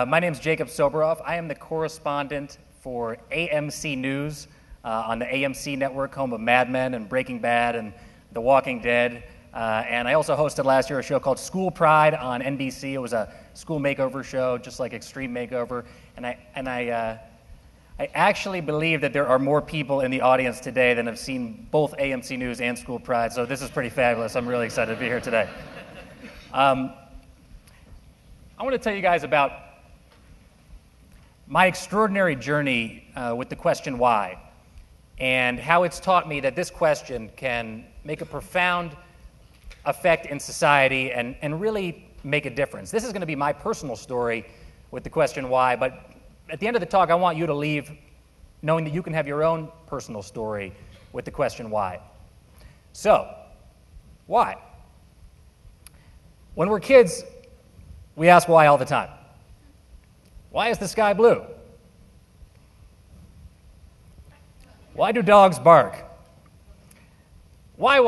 My name is Jacob Soboroff. I am the correspondent for AMC News on the AMC network, home of Mad Men and Breaking Bad and The Walking Dead. And I also hosted last year a show called School Pride on NBC. It was a school makeover show, just like Extreme Makeover. And I actually believe that there are more people in the audience today than have seen both AMC News and School Pride, so this is pretty fabulous. I'm really excited to be here today. I want to tell you guys about my extraordinary journey with the question why, and how it's taught me that this question can make a profound effect in society and really make a difference. This is going to be my personal story with the question why, but at the end of the talk, I want you to leave knowing that you can have your own personal story with the question why. So, why? When we're kids, we ask why all the time. Why is the sky blue? Why do dogs bark? Why?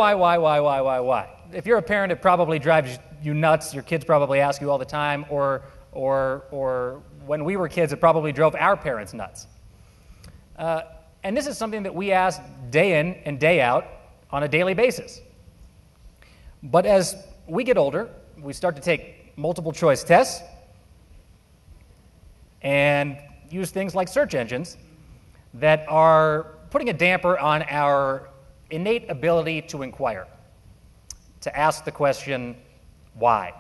If you're a parent, it probably drives you nuts. Your kids probably ask you all the time, or when we were kids, it probably drove our parents nuts. And this is something that we ask day in and day out on a daily basis. But as we get older, we start to take multiple choice tests and use things like search engines that are putting a damper on our innate ability to inquire, to ask the question, why?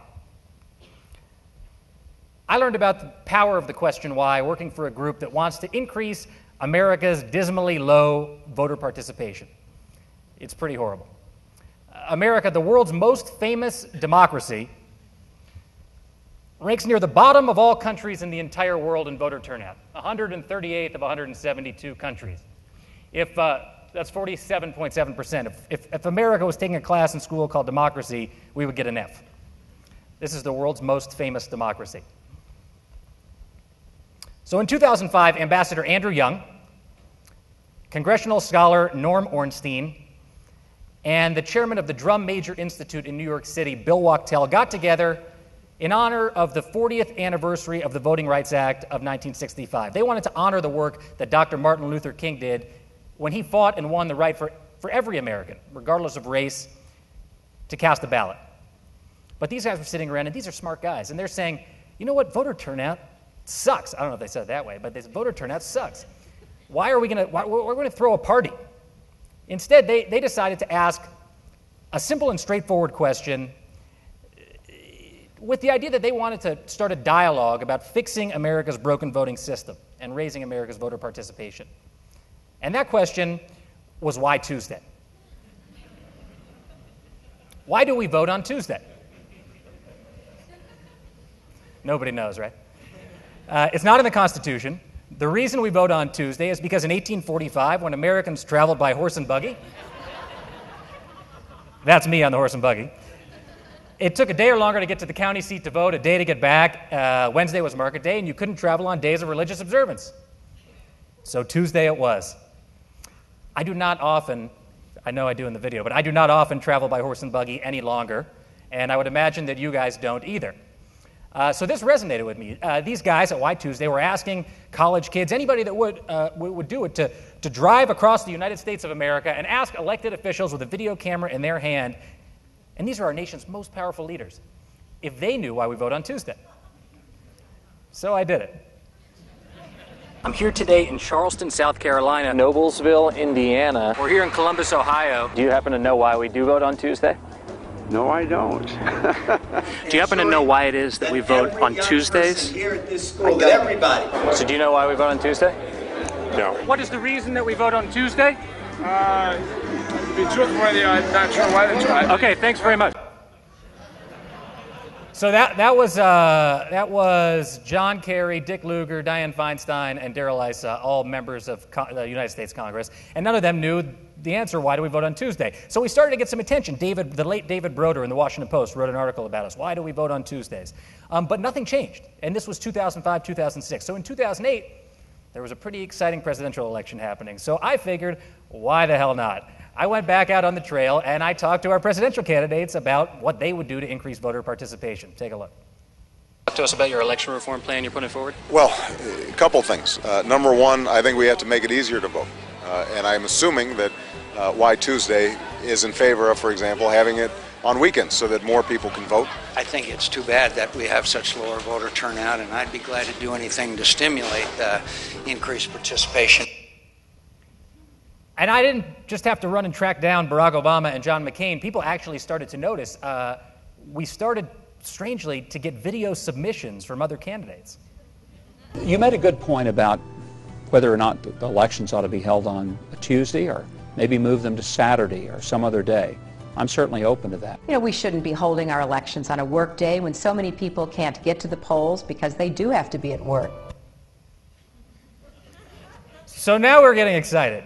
I learned about the power of the question why working for a group that wants to increase America's dismally low voter participation. It's pretty horrible. America, the world's most famous democracy, ranks near the bottom of all countries in the entire world in voter turnout, 138th of 172 countries. That's 47.7%. If America was taking a class in school called democracy, we would get an F. This is the world's most famous democracy. So in 2005, Ambassador Andrew Young, congressional scholar Norm Ornstein, and the chairman of the Drum Major Institute in New York City, Bill Wachtell, got together in honor of the 40th anniversary of the Voting Rights Act of 1965. They wanted to honor the work that Dr. Martin Luther King did when he fought and won the right for every American, regardless of race, to cast a ballot. But these guys were sitting around, and these are smart guys, and they're saying, you know what, voter turnout sucks. I don't know if they said it that way, but this voter turnout sucks. We're going to throw a party. Instead, they decided to ask a simple and straightforward question with the idea that they wanted to start a dialogue about fixing America's broken voting system and raising America's voter participation. And that question was, why Tuesday? Why do we vote on Tuesday? Nobody knows, right? It's not in the Constitution. The reason we vote on Tuesday is because in 1845, when Americans traveled by horse and buggy, that's me on the horse and buggy, it took a day or longer to get to the county seat to vote, a day to get back. Wednesday was market day, and you couldn't travel on days of religious observance. So Tuesday it was. I do not often, I know I do in the video, but I do not often travel by horse and buggy any longer, and I would imagine that you guys don't either. So this resonated with me. These guys at Why Tuesday were asking college kids, anybody that would do it, to drive across the United States of America and ask elected officials with a video camera in their hand, and these are our nation's most powerful leaders, if they knew why we vote on Tuesday. So I did it. I'm here today in Charleston, South Carolina. Noblesville, Indiana. We're here in Columbus, Ohio. Do you happen to know why we do vote on Tuesday? No, I don't. Do you happen to know why it is that we vote on Tuesdays? Here at this school, that everybody. So do you know why we vote on Tuesday? No. What is the reason that we vote on Tuesday? To be truthful, I'm not sure why they try. Okay, thanks very much. So that was John Kerry, Dick Lugar, Dianne Feinstein, and Darrell Issa, all members of the United States Congress, and none of them knew the answer, why do we vote on Tuesday? So we started to get some attention. The late David Broder in the Washington Post wrote an article about us. Why do we vote on Tuesdays? But nothing changed, and this was 2005, 2006. So in 2008, there was a pretty exciting presidential election happening. So I figured, why the hell not? I went back out on the trail and I talked to our presidential candidates about what they would do to increase voter participation. Take a look. to us about your election reform plan you're putting forward? Well, a couple things. Number one, I think we have to make it easier to vote. And I'm assuming that Why Tuesday is in favor of, for example, having it on weekends so that more people can vote. I think it's too bad that we have such lower voter turnout, and I'd be glad to do anything to stimulate increased participation. And I didn't just have to run and track down Barack Obama and John McCain. People actually started to notice. We started, strangely, to get video submissions from other candidates. You made a good point about whether or not the elections ought to be held on a Tuesday or maybe move them to Saturday or some other day. I'm certainly open to that. You know, we shouldn't be holding our elections on a work day when so many people can't get to the polls because they do have to be at work. So now we're getting excited.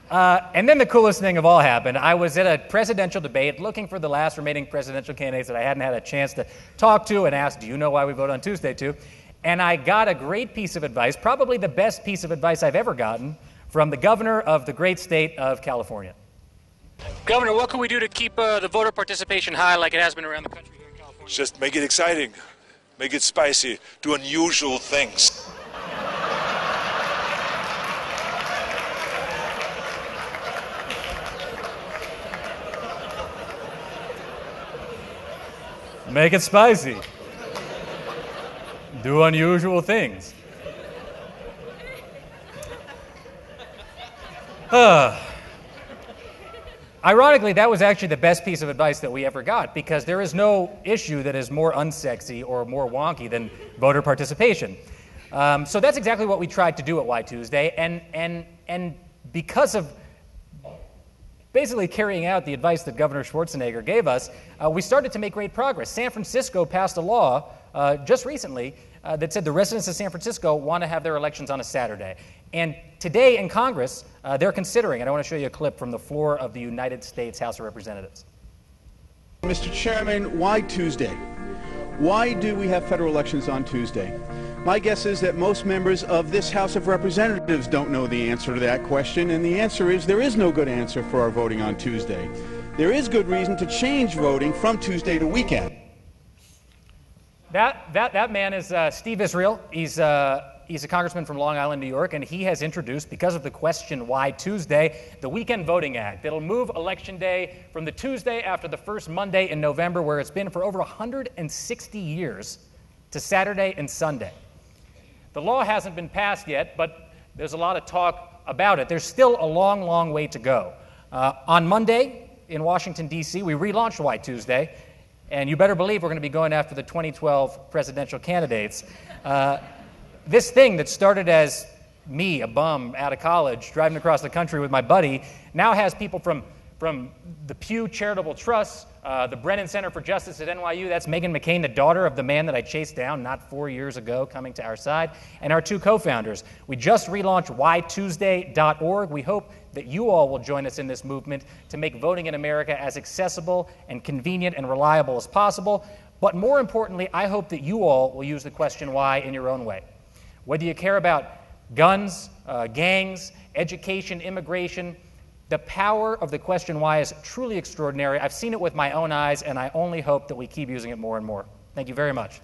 And then the coolest thing of all happened. I was at a presidential debate looking for the last remaining presidential candidates that I hadn't had a chance to talk to and ask, do you know why we vote on Tuesday too? And I got a great piece of advice, probably the best piece of advice I've ever gotten, from the governor of the great state of California. Governor, what can we do to keep the voter participation high like it has been around the country here in California? Just make it exciting, make it spicy, do unusual things. Make it spicy. Do unusual things. Ironically, that was actually the best piece of advice that we ever got, because there is no issue that is more unsexy or more wonky than voter participation. So that's exactly what we tried to do at Why Tuesday, and because of basically carrying out the advice that Governor Schwarzenegger gave us, we started to make great progress. San Francisco passed a law just recently that said the residents of San Francisco want to have their elections on a Saturday. And today in Congress, they're considering, and I want to show you a clip from the floor of the United States House of Representatives. Mr. Chairman, why Tuesday? Why do we have federal elections on Tuesday? My guess is that most members of this House of Representatives don't know the answer to that question, and the answer is there is no good answer for our voting on Tuesday. There is good reason to change voting from Tuesday to weekend. That man is Steve Israel. He's a congressman from Long Island, New York, and he has introduced, because of the question why Tuesday, the Weekend Voting Act. It'll move Election Day from the Tuesday after the first Monday in November, where it's been for over 160 years, to Saturday and Sunday. The law hasn't been passed yet, but there's a lot of talk about it. There's still a long, long way to go. On Monday in Washington, D.C., we relaunched Why Tuesday, and you better believe we're going to be going after the 2012 presidential candidates. This thing that started as me, a bum out of college, driving across the country with my buddy, now has people from the Pew Charitable Trust, the Brennan Center for Justice at NYU, that's Meghan McCain, the daughter of the man that I chased down not 4 years ago, coming to our side, and our two co-founders. We just relaunched whytuesday.org. We hope that you all will join us in this movement to make voting in America as accessible and convenient and reliable as possible. But more importantly, I hope that you all will use the question why in your own way. Whether you care about guns, gangs, education, immigration, the power of the question why is truly extraordinary. I've seen it with my own eyes, and I only hope that we keep using it more and more. Thank you very much.